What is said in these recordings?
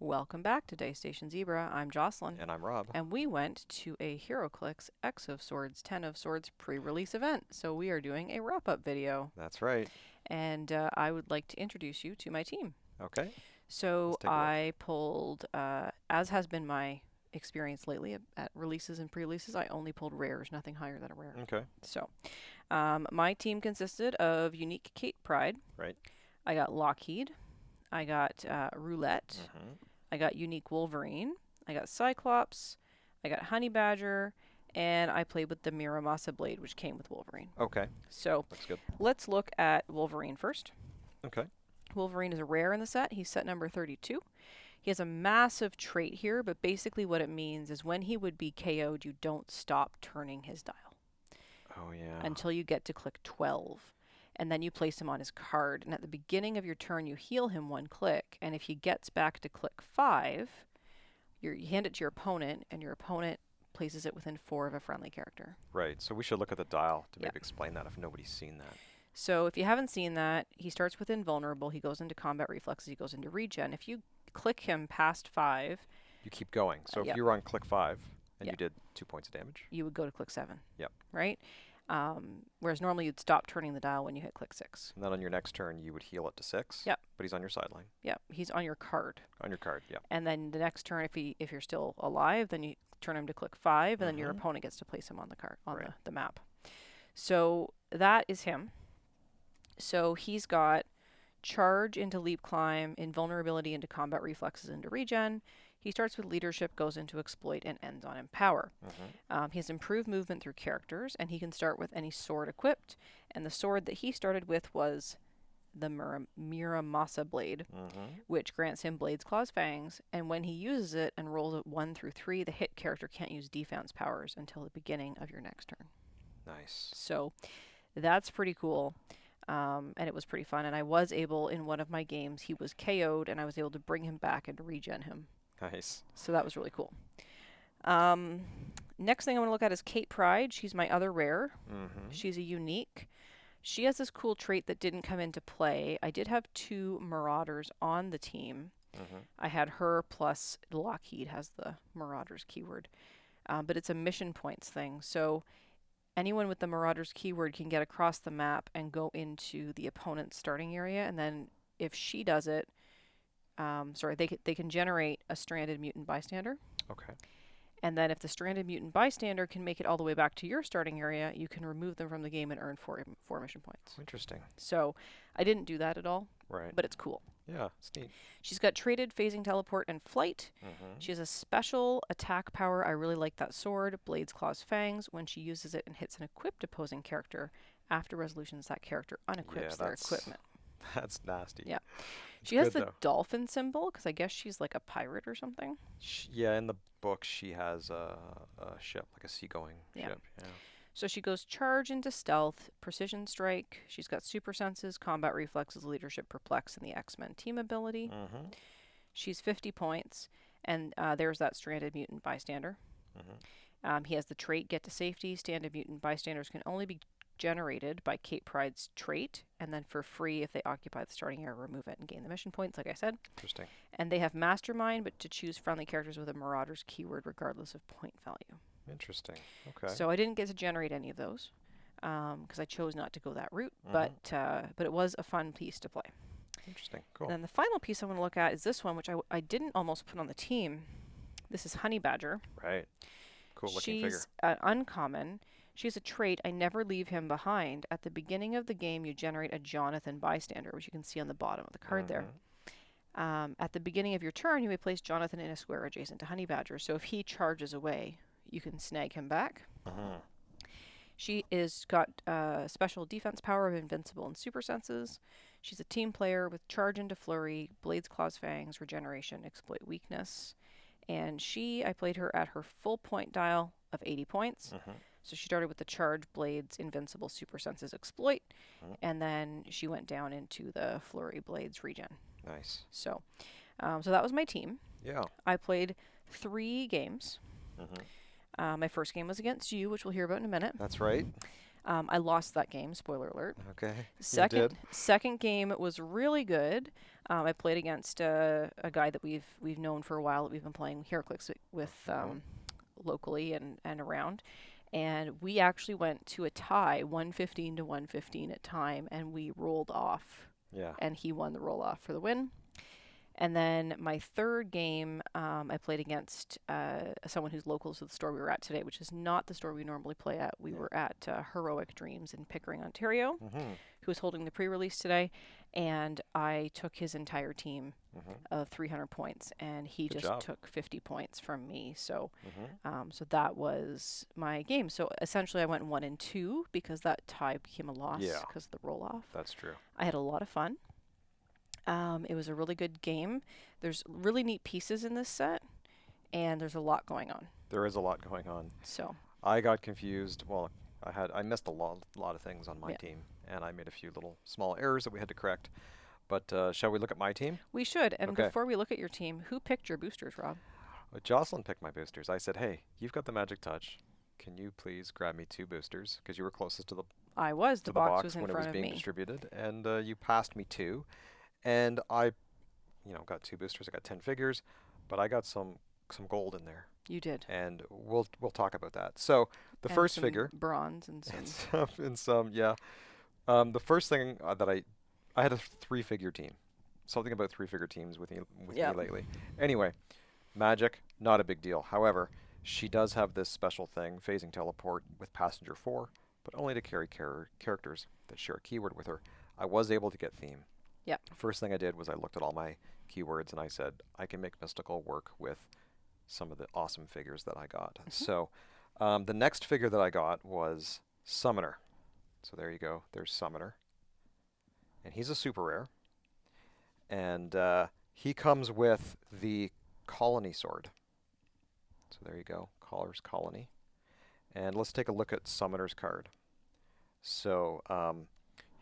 Welcome back to Daystation Zebra. I'm Jocelyn. And I'm Rob. And we went to a HeroClix X of Swords, 10 of Swords pre-release event. So we are doing a wrap-up video. That's right. And I would like to introduce you to my team. Okay. So Let's take a look. I pulled, as has been my experience lately at releases and pre-releases, I only pulled rares, nothing higher than a rare. Okay. So my team consisted of Unique Kate Pride. Right. I got Lockheed. I got Roulette. I got Unique Wolverine. I got Cyclops. I got Honey Badger. And I played with the Muramasa Blade, which came with Wolverine. Okay. So Looks good. let's look at Wolverine first. Okay. Wolverine is a rare in the set. He's set number 32. He has a massive trait here, but basically what it means is when he would be KO'd, you don't stop turning his dial. Oh, yeah. Until you get to click 12. And then you place him on his card. And at the beginning of your turn, you heal him 1 click. And if he gets back to click 5, you hand it to your opponent, and your opponent places it within 4 of a friendly character. Right. So we should look at the dial to Yep. maybe explain that if nobody's seen that. So if you haven't seen that, he starts with invulnerable. He goes into combat reflexes. He goes into regen. If you click him past 5, You keep going. So if yep. you were on click 5 and Yep. you did 2 points of damage. you would go to click 7. Yep. Right? Whereas normally you'd stop turning the dial when you hit click 6. And then on your next turn, you would heal it to 6. Yep. But he's on your sideline. Yep. He's on your card. On your card, yeah. And then the next turn, if you're still alive, then you turn him to click 5, and then your opponent gets to place him on the card on Right. the map. So that is him. So he's got charge into leap climb, invulnerability into combat reflexes into regen. He starts with leadership, goes into exploit, and ends on empower. He has improved movement through characters, and he can start with any sword equipped. And the sword that he started with was the Muramasa Blade, which grants him Blades, Claws, Fangs. And when he uses it and rolls it 1 through 3, the hit character can't use defense powers until the beginning of your next turn. Nice. So that's pretty cool. And it was pretty fun. And I was able, in one of my games, he was KO'd, and I was able to bring him back and regen him. Nice. So that was really cool. Next thing I want to look at is Kate Pride. She's my other rare. She's a unique. She has this cool trait that didn't come into play. I did have 2 Marauders on the team. I had her plus Lockheed has the Marauders keyword. But it's a mission points thing. So anyone with the Marauders keyword can get across the map and go into the opponent's starting area. And then if she does it, they can generate a stranded mutant bystander. Okay. And then if the stranded mutant bystander can make it all the way back to your starting area, you can remove them from the game and earn 4 mission points. Interesting. So I didn't do that at all, Right. but it's cool. Yeah, it's neat. She's got traded phasing teleport and flight. She has a special attack power. I really like that sword, Blades, Claws, Fangs. When she uses it and hits an equipped opposing character, after resolutions, that character unequips their equipment. That's nasty. Yeah. It's She has good, the though. dolphin symbol, because I guess she's like a pirate or something. Yeah, in the book, she has a ship, like a seagoing ship. Yeah. So she goes charge into stealth, precision strike. She's got super senses, combat reflexes, leadership, perplex, and the X-Men team ability. She's 50 points, and there's that stranded mutant bystander. He has the trait get to safety. Stranded mutant bystanders can only be generated by Kate Pride's trait, and then for free if they occupy the starting area, remove it and gain the mission points, like I said. Interesting. And they have mastermind, but to choose friendly characters with a Marauder's keyword regardless of point value. Interesting. Okay. So I didn't get to generate any of those because I chose not to go that route, but it was a fun piece to play. Interesting. Cool. And then the final piece I want to look at is this one, which I didn't almost put on the team. This is Honey Badger. Right. Cool looking figure. She's uncommon. She has a trait, I never leave him behind. At the beginning of the game, you generate a Jonathan bystander, which you can see on the bottom of the card there. At the beginning of your turn, you may place Jonathan in a square adjacent to Honey Badger. So if he charges away, you can snag him back. She is got special defense power of invincible and super senses. She's a team player with charge into flurry, blades, claws, fangs, regeneration, exploit weakness. And I played her at her full point dial of 80 points. So she started with the charge, blades, invincible, super senses, exploit, and then she went down into the flurry, blades, regen. Nice. So that was my team. Yeah. I played 3 games. My first game was against you, which we'll hear about in a minute. That's right. I lost that game, spoiler alert. Okay. Second game was really good. I played against a guy that we've known for a while, that we've been playing HeroClix with locally and around. And we actually went to a tie, 115 to 115 at time, and we rolled off. Yeah. And he won the roll off for the win. And then my third game, I played against someone who's local to the store we were at today, which is not the store we normally play at. We were at Heroic Dreams in Pickering, Ontario, who was holding the pre-release today. And I took his entire team of 300 points, and he Good just job. took 50 points from me. So, so that was my game. So essentially, I went 1 and 2 because that tie became a loss Yeah. because of the roll-off. That's true. I had a lot of fun. It was a really good game. There's really neat pieces in this set, and there's a lot going on. There is a lot going on. So I got confused. Well, I missed a lot of things on my team, and I made a few little small errors that we had to correct. But shall we look at my team? we should. And Okay. before we look at your team, who picked your boosters, Rob? Jocelyn picked my boosters. I said, "Hey, you've got the magic touch. Can you please grab me 2 boosters? Because you were closest to the I was. The box was in when it front was of being me. distributed, and you passed me 2, and I, got 2 boosters. I got 10 figures, but I got some gold in there, You did. and we'll talk about that. So the And first some figure, bronze and some. and some, yeah. The first thing that I had a 3-figure team. Something about 3-figure teams with me lately. Anyway, magic, not a big deal. However, she does have this special thing, phasing teleport with passenger 4, but only to carry characters that share a keyword with her. I was able to get theme. Yep. First thing I did was I looked at all my keywords and I said, I can make mystical work with some of the awesome figures that I got. So the next figure that I got was Summoner. So there you go. There's Summoner. And he's a super rare. And he comes with the Colony Sword. So there you go. Caller's Colony. And let's take a look at Summoner's card. So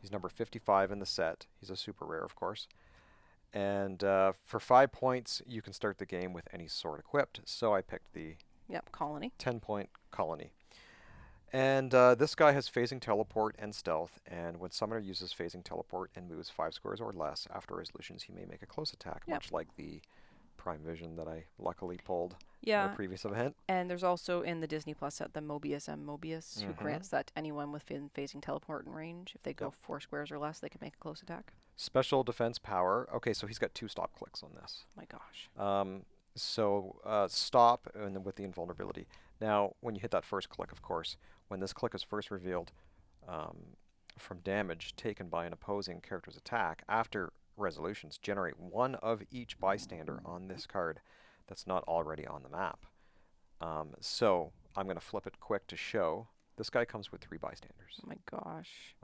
he's number 55 in the set. He's a super rare, of course. And for 5 points, you can start the game with any sword equipped. So I picked the Colony. 10-point Colony. And this guy has phasing teleport and stealth, and when Summoner uses phasing teleport and moves 5 squares or less after resolutions, he may make a close attack, much like the Prime Vision that I luckily pulled in a previous event. And there's also in the Disney Plus set the Mobius M. Mobius, who grants that to anyone with phasing teleport in range. If they go 4 squares or less, they can make a close attack. Special defense power. Okay, so he's got 2 stop clicks on this. My gosh. Stop and then with the invulnerability. Now, when you hit that first click, of course, when this click is first revealed from damage taken by an opposing character's attack, after resolutions, generate 1 of each bystander on this card that's not already on the map. So I'm going to flip it quick to show. This guy comes with 3 bystanders. Oh my gosh.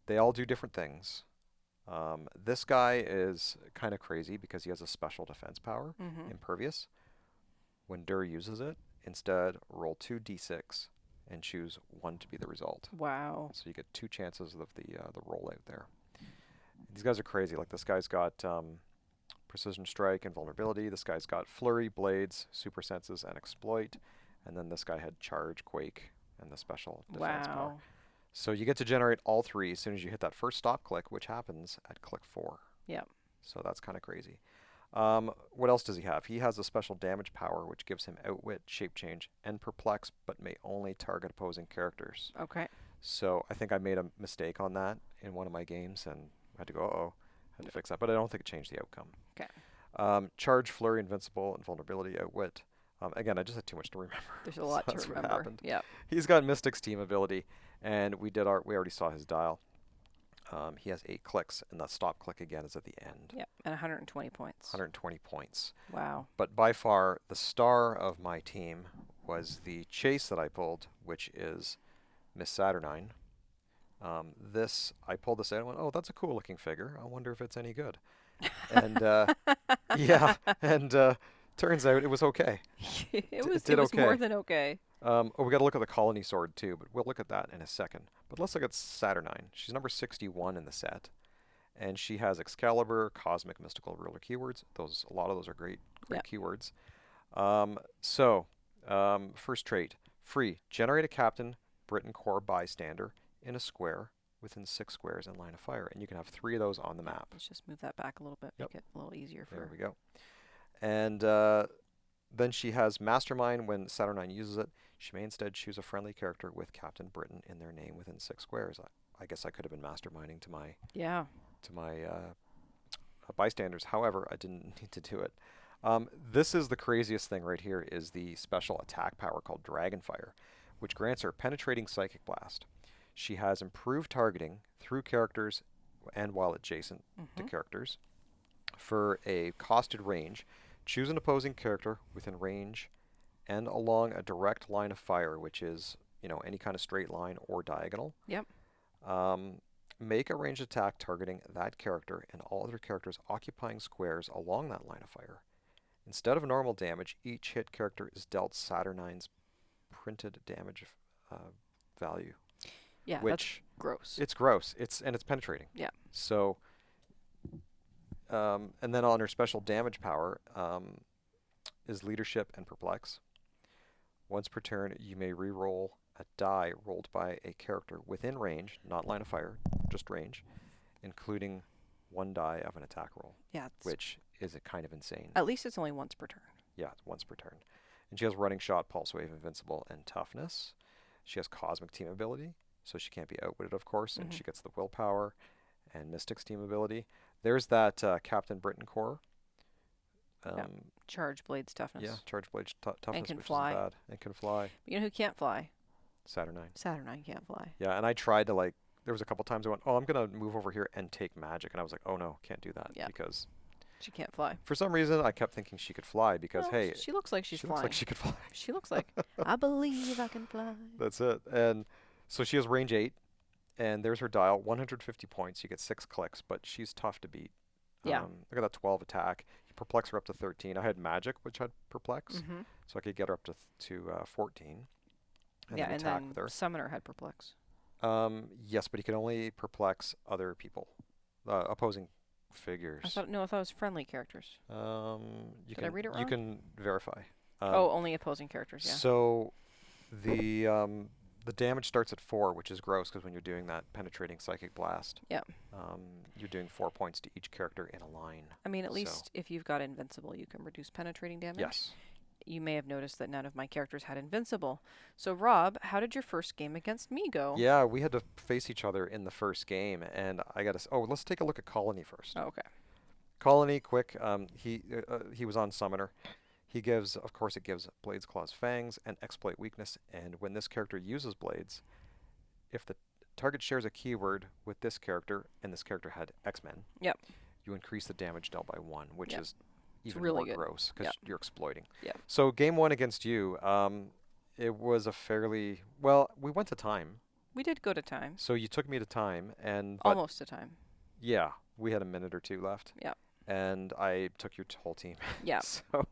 They all do different things. This guy is kind of crazy because he has a special defense power, Impervious. When Dur uses it, instead roll 2d6 and choose 1 to be the result. Wow. So you get 2 chances of the rollout there. These guys are crazy. Like this guy's got Precision Strike and Vulnerability. This guy's got Flurry, Blades, Super Senses, and Exploit. And then this guy had Charge, Quake, and the special defense power. So you get to generate all 3 as soon as you hit that first stop click, which happens at click 4. Yep. So that's kind of crazy. What else does he have? He has a special damage power, which gives him Outwit, Shape Change, and Perplex, but may only target opposing characters. Okay. So I think I made a mistake on that in one of my games, and I had to go, had to fix that. But I don't think it changed the outcome. Okay. Charge, Flurry, Invincible, and Vulnerability, Outwit. Again, I just had too much to remember. There's a lot to remember. What happened. Yep. He's got Mystic's team ability, and we already saw his dial. He has 8 clicks, and that stop click again is at the end. Yep, and 120 points. 120 points. Wow. But by far, the star of my team was the chase that I pulled, which is Miss Saturnyne. I pulled this out and went, oh, that's a cool looking figure. I wonder if it's any good. And turns out it was okay. it was okay. more than okay. We got to look at the Colony Sword too, but we'll look at that in a second. But let's look at Saturnyne. She's number 61 in the set, and she has Excalibur, Cosmic, Mystical, Ruler keywords. A lot of those are great keywords. First trait, free. Generate a Captain Britain Core bystander in a square within 6 squares in line of fire. And you can have 3 of those on the map. Let's just move that back a little bit, Yep. make it a little easier for... There we go. And then she has Mastermind. When Saturnyne uses it, she may instead choose a friendly character with Captain Britain in their name within 6 squares. I guess I could have been masterminding to my bystanders. However, I didn't need to do it. This is the craziest thing right here, is the special attack power called Dragonfire, which grants her Penetrating Psychic Blast. She has improved targeting through characters and while adjacent to characters. For a costed range, choose an opposing character within range and along a direct line of fire, which is, any kind of straight line or diagonal. Yep. Make a ranged attack targeting that character and all other characters occupying squares along that line of fire. Instead of normal damage, each hit character is dealt Saturnyne's printed damage value. Yeah, which that's gross. It's gross. It's penetrating. Yeah. So, and then on her special damage power is Leadership and Perplex. Once per turn, you may re-roll a die rolled by a character within range, not line of fire, just range, including 1 die of an attack roll. Yeah. Which is kind of insane. At least it's only once per turn. Yeah, once per turn. And she has Running Shot, Pulse Wave, Invincible, and Toughness. She has Cosmic Team ability, so she can't be outwitted, of course, and she gets the Willpower and Mystic's Team ability. There's that Captain Britain core. Charge Blade's Toughness. Yeah, Charge Blade's Toughness, and can which fly. is bad. And can fly. But you know who can't fly? Saturnyne. Saturnyne can't fly. Yeah, and I tried to, there was a couple times I went, I'm going to move over here and take magic. And I was like, oh no, can't do that. Yeah. Because she can't fly. For some reason, I kept thinking she could fly because, well, hey. She looks like she's flying. Looks like she could fly. She looks like, I believe I can fly. That's it. And so she has range 8. And there's her dial, 150 points. You get 6 clicks, but she's tough to beat. Yeah. Look at that 12 attack. You perplex her up to 13. I had magic, which had perplex, so I could get her up to 14. And yeah, then and attack then with her. Summoner had perplex. Yes, but he can only perplex other people, opposing figures. I thought it was friendly characters. Did I read it wrong? You can verify. Only opposing characters. Yeah. So the damage starts at 4, which is gross because when you're doing that Penetrating Psychic Blast, you're doing 4 points to each character in a line. I mean, at least if you've got Invincible, you can reduce penetrating damage. Yes. You may have noticed that none of my characters had Invincible. So, Rob, how did your first game against me go? Yeah, we had to face each other in the first game, and I got to. Let's take a look at Colony first. Oh, okay. Colony, quick. He was on Summoner. He gives, of course, it gives Blades, Claws, Fangs, and Exploit Weakness. And when this character uses Blades, if the target shares a keyword with this character, and this character had X-Men, you increase the damage dealt by 1, which is even really more gross because you're exploiting. Yep. So game 1 against you, it was a fairly we went to time. We did go to time. So you took me to time, and almost to time. Yeah, we had a minute or 2 left. Yeah. And I took your whole team. Yeah. So.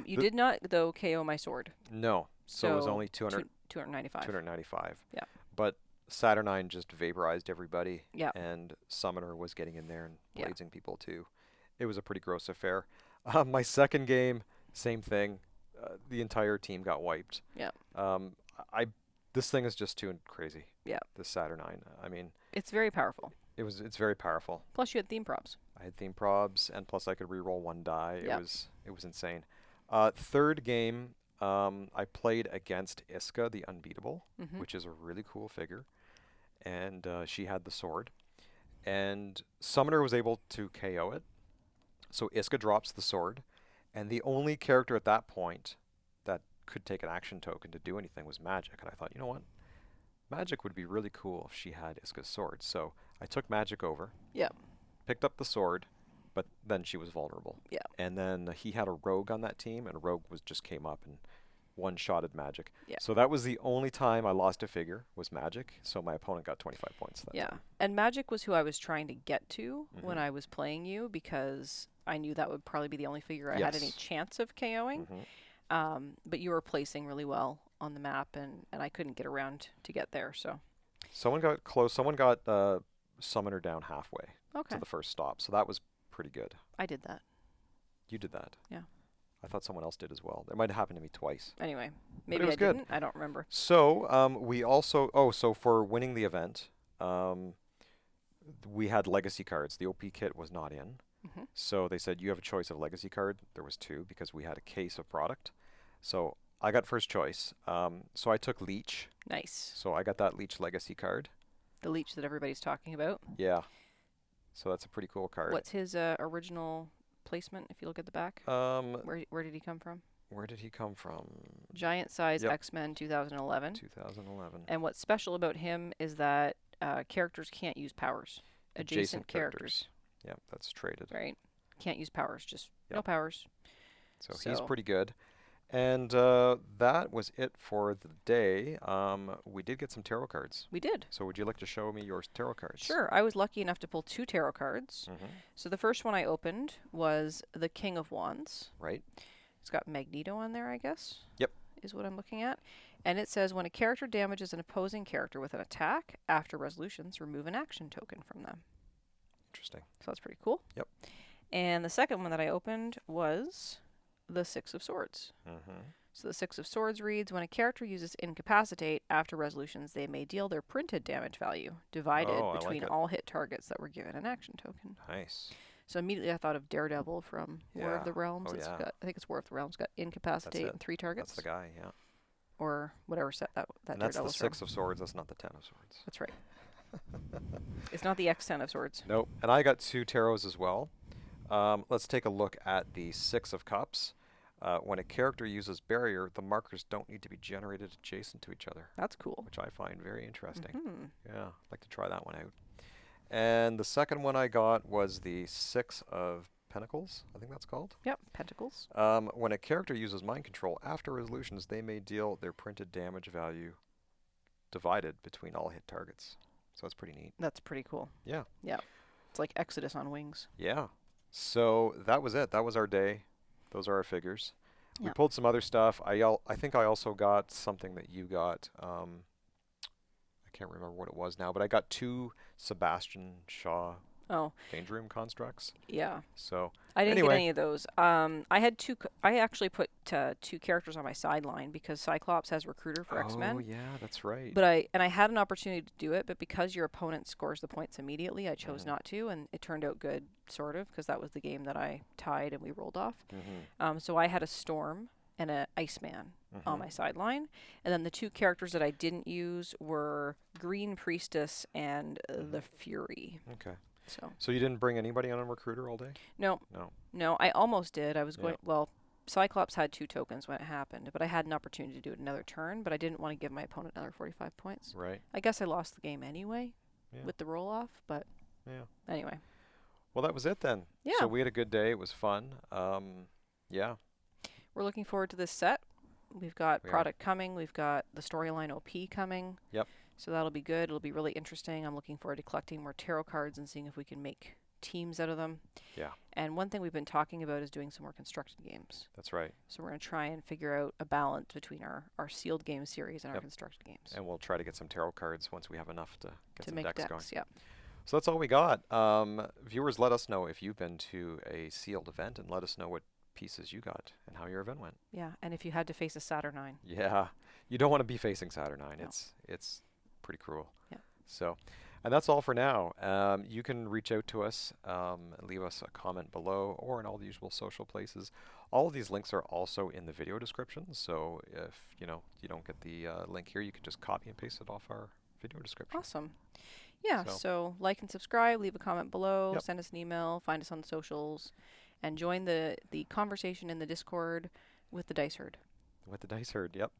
You did not, though, KO my sword. No. So it was only 295. 295. Yeah. But Saturnyne just vaporized everybody. Yeah. And Summoner was getting in there and bladesing people too. It was a pretty gross affair. My second game, same thing. The entire team got wiped. Yeah. This thing is just too crazy. Yeah. The Saturnyne. I mean. It's very powerful. It's very powerful. Plus you had theme probs. I had theme probs, and plus I could re-roll 1 die. It was insane. Third game, I played against Iska, the Unbeatable, which is a really cool figure, and she had the sword. And Summoner was able to KO it, so Iska drops the sword, and the only character at that point that could take an action token to do anything was Magic. And I thought, you know what? Magic would be really cool if she had Iska's sword. So I took Magic over. Yeah. Picked up the sword, but then she was vulnerable. Yeah. And then he had a Rogue on that team, and Rogue just came up and one-shotted Magic. Yeah. So that was the only time I lost a figure was Magic. So my opponent got 25 points that time. And Magic was who I was trying to get to when I was playing you, because I knew that would probably be the only figure I had any chance of KOing. But you were placing really well on the map, and I couldn't get around to get there. So someone got close. Someone got Summoner down halfway to the first stop. So that was pretty good. I did that. You did that? Yeah. I thought someone else did as well. It might have happened to me twice. Anyway, maybe I didn't. I don't remember. So we also, so for winning the event, we had legacy cards. The OP kit was not in. Hmm. So they said, you have a choice of legacy card. There was two because we had a case of product. So I got first choice. So I took Leech. Nice. So I got that Leech legacy card. The leech that everybody's talking about. Yeah. So that's a pretty cool card. What's his original placement, if you look at the back? Where did he come from? Where did he come from? Giant size Yep. X-Men 2011. 2011. And what's special about him is that characters can't use powers. Adjacent characters. Yeah, that's traded. Right? Can't use powers, just no Yep. powers. So he's So- pretty good. And that was it for the day. We did get some tarot cards. We did. So would you like to show me your tarot cards? Sure. I was lucky enough to pull 2 tarot cards. Mm-hmm. So the first one I opened was the King of Wands. Right. It's got Magneto on there, I guess. Yep. Is what I'm looking at. And it says when a character damages an opposing character with an attack, after resolutions, remove an action token from them. Interesting. So that's pretty cool. Yep. And the second one that I opened was the Six of Swords. Mm-hmm. So the Six of Swords reads, when a character uses Incapacitate, after resolutions, they may deal their printed damage value, divided Oh, I like between it. all hit targets that were given an action token. Nice. So immediately I thought of Daredevil from War of Yeah. the Realms. Oh, It's yeah. got, I think it's War of the Realms, got Incapacitate it. and 3 targets. That's the guy, yeah. Or whatever set that And that's the Daredevil's Six from. of Swords. That's not the Ten of Swords. That's right. It's not the X10 of Swords. Nope. And I got 2 tarots as well. Let's take a look at the Six of Cups. When a character uses barrier, the markers don't need to be generated adjacent to each other, That's cool. which I find very interesting. Mhm. Yeah, I'd like to try that one out. And the second one I got was the Six of Pentacles, I think that's called. Yep, Pentacles. When a character uses mind control, after resolutions, they may deal their printed damage value divided between all hit targets. So that's pretty neat. That's pretty cool. Yeah. Yeah. It's like Exodus on wings. Yeah. So that was it. That was our day. Those are our figures. We Yeah. pulled some other stuff. I think I also got something that you got. I can't remember what it was now, but I got 2 Sebastian Shaw Oh, Danger Room constructs. yeah. So I didn't Anyway. get any of those. I had 2. I actually put 2 characters on my sideline because Cyclops has Recruiter for X-Men. Oh yeah, that's right. But I had an opportunity to do it, but because your opponent scores the points immediately, I chose Mhm. not to, and it turned out good, sort of, because that was the game that I tied and we rolled off. Mm-hmm. So I had a Storm and a Iceman on my sideline, and then the 2 characters that I didn't use were Green Priestess and the Fury. Okay. So You didn't bring anybody on a recruiter all day? no, No. no, I almost did. I was Yeah. going. Well, Cyclops had 2 tokens when it happened, but I had an opportunity to do it another turn, but I didn't want to give my opponent another 45 points. Right. I guess I lost the game anyway Yeah. with the roll off, but Yeah. anyway. Well, that was it then. Yeah. So we had a good day. It was fun. Yeah. We're looking forward to this set. We've got We are. product coming. We've got the storyline OP coming. Yep. So that'll be good. It'll be really interesting. I'm looking forward to collecting more tarot cards and seeing if we can make teams out of them. Yeah. And one thing we've been talking about is doing some more constructed games. That's right. So we're going to try and figure out a balance between our sealed game series and our Yep. constructed games. And we'll try to get some tarot cards once we have enough to get To some make decks decks, going. yeah. So that's all we got. Viewers, let us know if you've been to a sealed event, and let us know what pieces you got and how your event went. Yeah, and if you had to face a Saturnyne. Yeah, you don't want to be facing Saturnyne. No. It's pretty cruel. Yeah. So, and that's all for now. You can reach out to us, leave us a comment below, or in all the usual social places. All of these links are also in the video description. So if you don't get the link here, you can just copy and paste it off our video description. Awesome. Yeah, So- so like and subscribe, leave a comment below, Yep. send us an email, find us on the socials, and join the conversation in the Discord with the Dice Herd. With the Dice Herd, yep.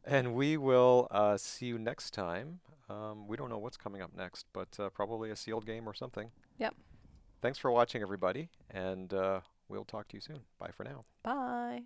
And we will see you next time. We don't know what's coming up next, but probably a sealed game or something. Yep. Thanks for watching, everybody, and we'll talk to you soon. Bye for now. Bye.